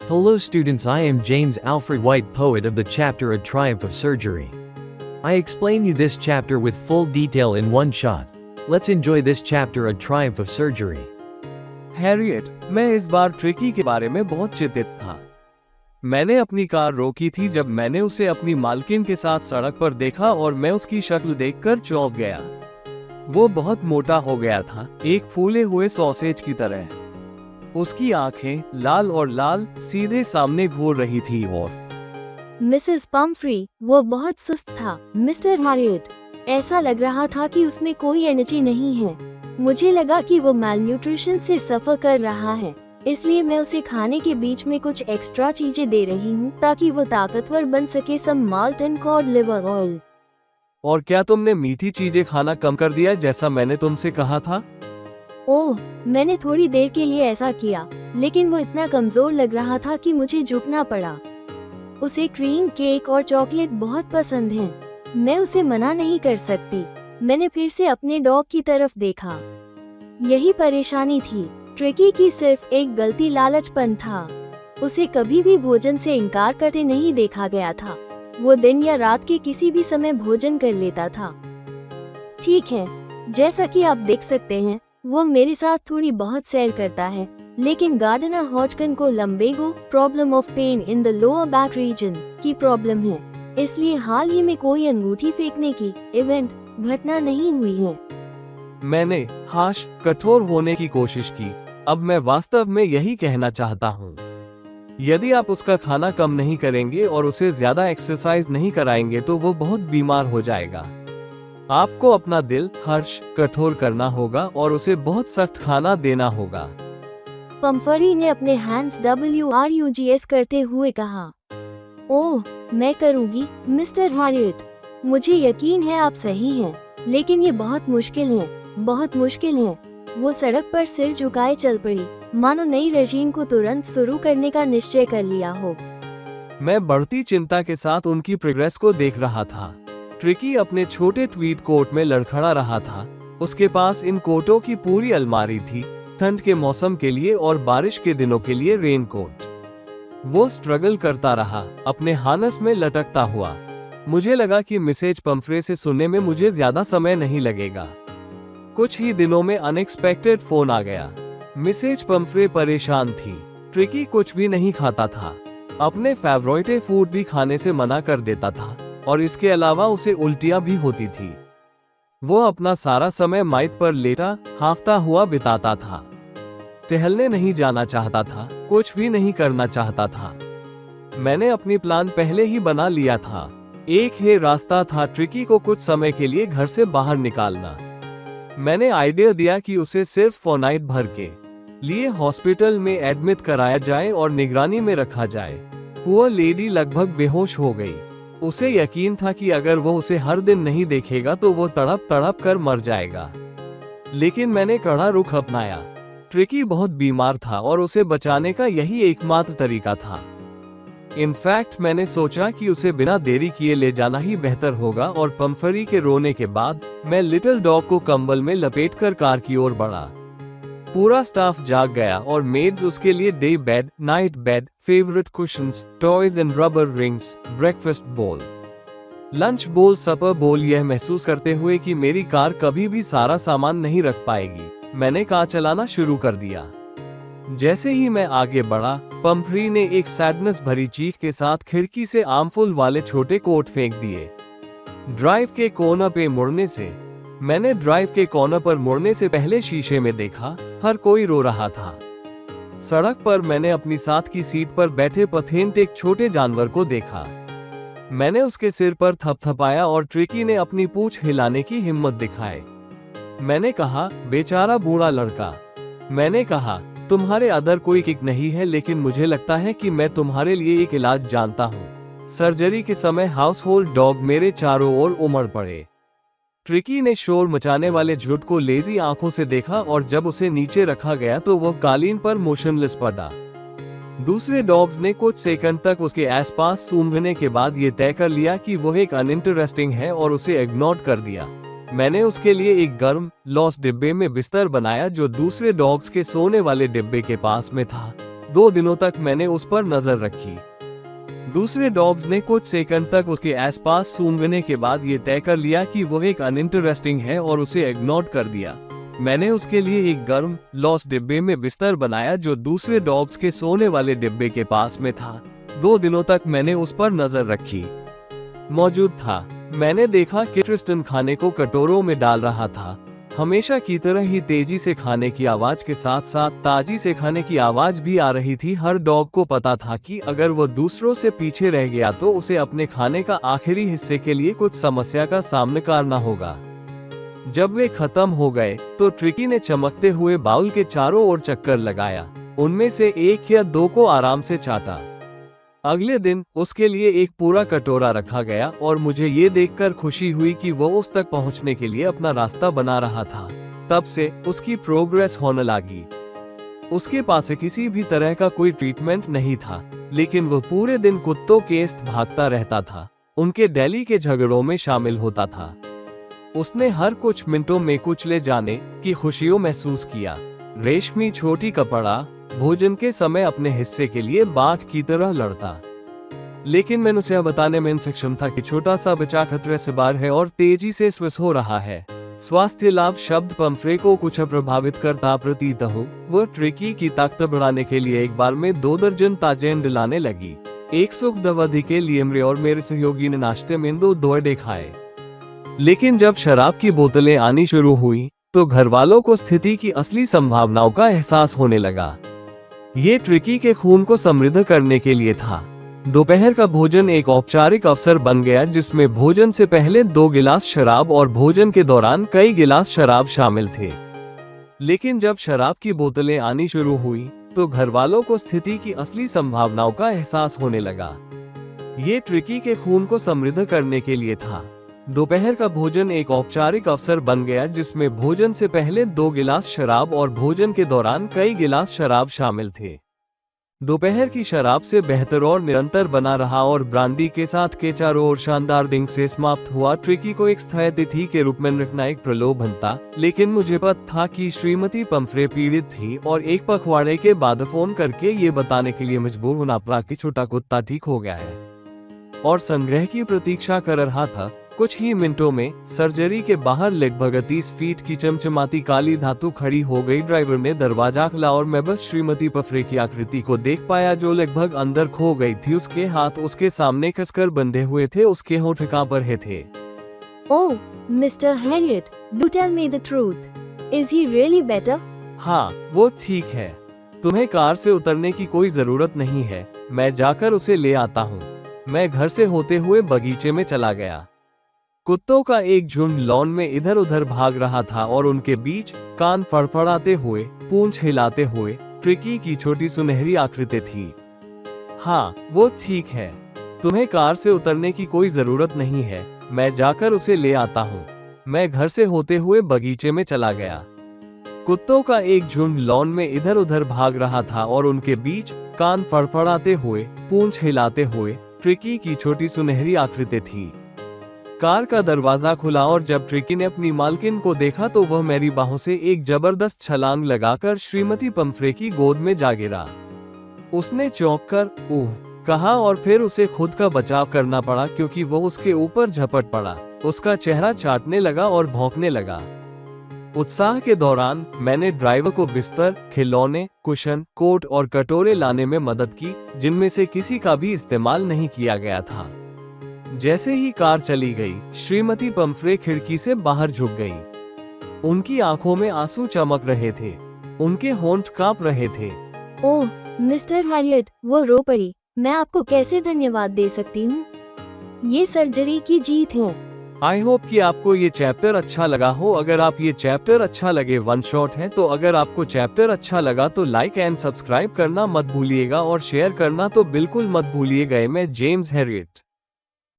Hello students, I am James Alfred White, poet of the chapter A Triumph of Surgery. I explain you this chapter with full detail in one shot. Let's enjoy this chapter A Triumph of Surgery. Harriet, मैं इस बार tricky के बारे में बहुत चिंतित था। मैंने अपनी कार रोकी थी जब मैंने उसे अपनी मालकिन के साथ सड़क पर देखा और मैं उसकी शक्ल देखकर चौंक गया। वो बहुत मोटा हो गया था, एक फूले हुए सॉसेज की तरह। उसकी आंखें लाल और लाल सीधे सामने घूर रही थी और मिसेस पम्फ्री, वो बहुत सुस्त था। मिस्टर हैरियट, ऐसा लग रहा था कि उसमें कोई एनर्जी नहीं है। मुझे लगा कि वो मैलन्यूट्रिशन से सफर कर रहा है, इसलिए मैं उसे खाने के बीच में कुछ एक्स्ट्रा चीजें दे रही हूँ ताकि वो ताकतवर बन सके। Some malt and cod liver oil. और क्या तुमने मीठी चीजें खाना कम कर दिया जैसा मैंने तुमसे कहा था? ओह, मैंने थोड़ी देर के लिए ऐसा किया, लेकिन वो इतना कमजोर लग रहा था कि मुझे झुकना पड़ा। उसे क्रीम केक और चॉकलेट बहुत पसंद है। मैं उसे मना नहीं कर सकती। मैंने फिर से अपने डॉग की तरफ देखा। यही परेशानी थी। ट्रिकी की सिर्फ एक गलती लालचपन था। उसे कभी भी भोजन से इनकार करते नहीं देखा गया था। वो दिन या रात के किसी भी समय भोजन कर लेता था। ठीक है, जैसा कि आप देख सकते हैं, वो मेरे साथ थोड़ी बहुत सैर करता है, लेकिन गार्डनर हॉजकिन को lumbago problem of pain in the lower back region की प्रॉब्लम है, इसलिए हाल ही में कोई अंगूठी फेंकने की इवेंट घटना नहीं हुई है। मैंने कठोर होने की कोशिश की। अब मैं वास्तव में यही कहना चाहता हूँ, यदि आप उसका खाना कम नहीं करेंगे और उसे ज्यादा एक्सरसाइज नहीं कराएंगे तो वो बहुत बीमार हो जाएगा। आपको अपना दिल कठोर करना होगा और उसे बहुत सख्त खाना देना होगा। पम्फरी ने अपने हैंड्स WRUGS करते हुए कहा। ओह, मैं करूंगी मिस्टर हैरियट। मुझे यकीन है आप सही हैं, लेकिन ये बहुत मुश्किल है, बहुत मुश्किल है। वो सड़क पर सिर झुकाए चल पड़ी, मानो नई रेजीम को तुरंत शुरू करने का निश्चय कर लिया हो। मैं बढ़ती चिंता के साथ उनकी प्रोग्रेस को देख रहा था। ट्रिकी अपने छोटे ट्वीड कोट में लड़खड़ा रहा था। उसके पास इन कोटों की पूरी अलमारी थी, ठंड के मौसम के लिए और बारिश के दिनों के लिए रेन कोट। वो स्ट्रगल करता रहा, अपने हार्नेस में लटकता हुआ। मुझे लगा कि मिसेज पम्फ्रे से सुनने में मुझे ज्यादा समय नहीं लगेगा। कुछ ही दिनों में अनएक्सपेक्टेड फोन आ गया। मिसेज पम्फ्रे परेशान थी। ट्रिकी कुछ भी नहीं खाता था, अपने फेवरेट फूड भी खाने से मना कर देता था और इसके अलावा उसे उल्टियां भी होती थी। वो अपना सारा समय माइट पर लेटा हाँफता हुआ बिताता था। टहलने नहीं जाना चाहता था, कुछ भी नहीं करना चाहता था। मैंने अपनी प्लान पहले ही बना लिया था। एक ही रास्ता था, ट्रिकी को कुछ समय के लिए घर से बाहर निकालना। मैंने आइडिया दिया कि उसे सिर्फ फोनाइट भर के लिए हॉस्पिटल में एडमिट कराया जाए और निगरानी में रखा जाए। वो लेडी लगभग बेहोश हो गई। उसे यकीन था कि अगर वो उसे हर दिन नहीं देखेगा तो वो तड़प तड़प कर मर जाएगा। लेकिन मैंने कड़ा रुख अपनाया। ट्रिकी बहुत बीमार था और उसे बचाने का यही एकमात्र तरीका था। इनफैक्ट मैंने सोचा कि उसे बिना देरी किए ले जाना ही बेहतर होगा और पम्फरी के रोने के बाद मैं लिटिल डॉग को कंबल में लपेटकर कार की ओर बढ़ा। पूरा स्टाफ जाग गया और मेड्स उसके लिए day bed, night bed, favourite cushions, toys and rubber rings, breakfast बोल, लंच बोल, सपर बोल, यह महसूस करते हुए कि मेरी कार कभी भी सारा सामान नहीं रख पाएगी, मैंने कार चलाना शुरू कर दिया। जैसे ही मैं आगे बढ़ा, पम्फ्री ने एक सैडनेस भरी चीख के साथ खिड़की से आर्मफुल वाले छोटे कोट फेंक दिए। मैंने ड्राइव के कॉर्नर पर मुड़ने से पहले शीशे में देखा, हर कोई रो रहा था। सड़क पर मैंने अपनी साथ की सीट पर बैठे पथेंट एक छोटे जानवर को देखा। मैंने उसके सिर पर थपथपाया और ट्रिकी ने अपनी पूंछ हिलाने की हिम्मत दिखाई। मैंने कहा, बेचारा बूढ़ा लड़का। मैंने कहा, तुम्हारे अदर कोई किक नहीं है, लेकिन मुझे लगता है कि मैं तुम्हारे लिए एक इलाज जानता हूँ। सर्जरी के समय हाउस होल्ड डॉग मेरे चारों ओर उमड़ पड़े। ट्रिकी ने शोर मचाने वाले झुंड को लेजी आंखों से देखा और जब उसे नीचे रखा गया तो वो कालीन पर मोशनलेस पड़ा। दूसरे डॉग्स ने कुछ सेकंड तक उसके आसपास सूंघने के बाद ये तय कर लिया कि वो एक अनइंटरेस्टिंग है और उसे इग्नोर कर दिया। मैंने उसके लिए एक गर्म लॉस डिब्बे में बिस्तर बनाया जो दूसरे डॉग्स के सोने वाले डिब्बे के पास में था। 2 दिनों तक मैंने उस पर नजर रखी। दूसरे डॉग्स ने कुछ सेकंड तक उसके आसपास सूंघने के बाद ये तय कर लिया कि वो एक अनइंटरेस्टिंग है और उसे इग्नोर कर दिया। मैंने उसके लिए एक गर्म लॉस डिब्बे में बिस्तर बनाया जो दूसरे डॉग्स के सोने वाले डिब्बे के पास में था। 2 दिनों तक मैंने उस पर नजर रखी। मौजूद था। मैंने देखा कि ट्रिस्टन खाने को कटोरों में डाल रहा था। हमेशा की तरह ही तेजी से खाने की आवाज के साथ साथ ताजी से खाने की आवाज भी आ रही थी। हर डॉग को पता था कि अगर वो दूसरों से पीछे रह गया तो उसे अपने खाने का आखिरी हिस्से के लिए कुछ समस्या का सामना करना होगा। जब वे खत्म हो गए तो ट्रिकी ने चमकते हुए बाउल के चारों ओर चक्कर लगाया, उनमें से 1 या 2 को आराम से चाटा। अगले दिन उसके लिए एक पूरा कटोरा रखा गया और मुझे ये देखकर खुशी हुई कि वो उस तक पहुंचने के लिए अपना रास्ता बना रहा था। तब से उसकी प्रोग्रेस होने लगी। उसके पास किसी भी तरह का कोई ट्रीटमेंट नहीं था, लेकिन वो पूरे दिन कुत्तों के इस्त भागता रहता था, उनके डेली के झगड़ों में शामिल होता था। उसने हर कुछ मिनटों में कुचले जाने की खुशियों महसूस किया। रेशमी छोटी कपड़ा भोजन के समय अपने हिस्से के लिए बाघ की तरह लड़ता, लेकिन मैंने उसे बताने में सक्षम था कि छोटा सा बच्चा खतरे से बाहर है और तेजी से स्वस्थ हो रहा है। स्वास्थ्य लाभ शब्द पंफ्रे को कुछ प्रभावित करता प्रतीत हो। वह ट्रिकी की ताकत बढ़ाने के लिए एक बार में 2 दर्जन ताजे अंडे लाने लगी। एक सुख अवधि के लिए मेरे और मेरे सहयोगी ने नाश्ते में 2 अंडे खाए, लेकिन जब शराब की बोतलें आनी शुरू हुई तो घर वालों को स्थिति की असली संभावनाओं का एहसास होने लगा। ये ट्रिकी के खून को समृद्ध करने के लिए था। दोपहर का भोजन एक औपचारिक अवसर बन गया जिसमें भोजन से पहले 2 गिलास शराब और भोजन के दौरान कई गिलास शराब शामिल थे। लेकिन जब शराब की बोतलें आनी शुरू हुई तो घर वालों को स्थिति की असली संभावनाओं का एहसास होने लगा। ये ट्रिकी के खून को समृद्ध करने के लिए था। दोपहर का भोजन एक औपचारिक अवसर बन गया जिसमें भोजन से पहले 2 गिलास शराब और भोजन के दौरान कई गिलास शराब शामिल थे। दोपहर की शराब से बेहतर और निरंतर बना रहा और ब्रांडी के साथ के चारों ओर शानदार डिंग से समाप्त हुआ। ट्रिकी को एक स्थायी तिथि के रूप में रखना एक प्रलोभन था, लेकिन मुझे पता था कि श्रीमती पंफ्रे पीड़ित थी और एक पखवाड़े के बाद फोन करके ये बताने के लिए मजबूर होना पड़ा कि छोटा कुत्ता ठीक हो गया है और संग्रह की प्रतीक्षा कर रहा था। कुछ ही मिनटों में सर्जरी के बाहर लगभग 30 फीट की चमचमाती काली धातु खड़ी हो गई। ड्राइवर ने दरवाजा खोला और मैं बस श्रीमती पंफ्रे की आकृति को देख पाया जो लगभग अंदर खो गई थी। उसके हाथ उसके सामने कसकर बंधे हुए थे, उसके होंठ कांप रहे थे। Oh, Mister Harriet, do tell me the truth. Is he really better? हाँ, वो ठीक है। तुम्हें कार से उतरने की कोई जरूरत नहीं है, मैं जाकर उसे ले आता हूँ। मैं घर से होते हुए बगीचे में चला गया। कुत्तों का एक झुंड लॉन में इधर उधर भाग रहा था और उनके बीच कान फड़फड़ाते हुए, पूंछ हिलाते हुए ट्रिकी की छोटी सुनहरी आकृति थी। हाँ, वो ठीक है। तुम्हें कार से उतरने की कोई जरूरत नहीं है, मैं जाकर उसे ले आता हूँ। मैं घर से होते हुए बगीचे में चला गया। कुत्तों का एक झुंड लॉन में इधर उधर भाग रहा था और उनके बीच कान फड़फड़ाते हुए, पूंछ हिलाते हुए ट्रिकी की छोटी सुनहरी आकृति थी। कार का दरवाजा खुला और जब ट्रिकी ने अपनी मालकिन को देखा तो वह मेरी बाहों से एक जबरदस्त छलांग लगाकर श्रीमती पंफ्रे की गोद में जा गिरा। उसने चौंक कर ओह कहा और फिर उसे खुद का बचाव करना पड़ा क्योंकि वो उसके ऊपर झपट पड़ा। उसका चेहरा चाटने लगा और भौंकने लगा। उत्साह के दौरान मैंने ड्राइवर को बिस्तर, खिलौने, कुशन, कोट और कटोरे लाने में मदद की जिनमें से किसी का भी इस्तेमाल नहीं किया गया था। जैसे ही कार चली गई, श्रीमती पंफ्रे खिड़की से बाहर झुक गई। उनकी आंखों में आंसू चमक रहे थे, उनके होंठ कांप रहे थे। ओह, मिस्टर हैरियट, वो रो पड़ी। मैं आपको कैसे धन्यवाद दे सकती हूँ? ये सर्जरी की जीत है। आई होप कि आपको ये चैप्टर अच्छा लगा हो। अगर आप ये चैप्टर अच्छा लगे, 1 शॉट है, तो अगर आपको चैप्टर अच्छा लगा तो लाइक एंड सब्सक्राइब करना मत भूलिएगा और शेयर करना तो बिल्कुल मत भूलिएगा। मैं जेम्स हैरियट।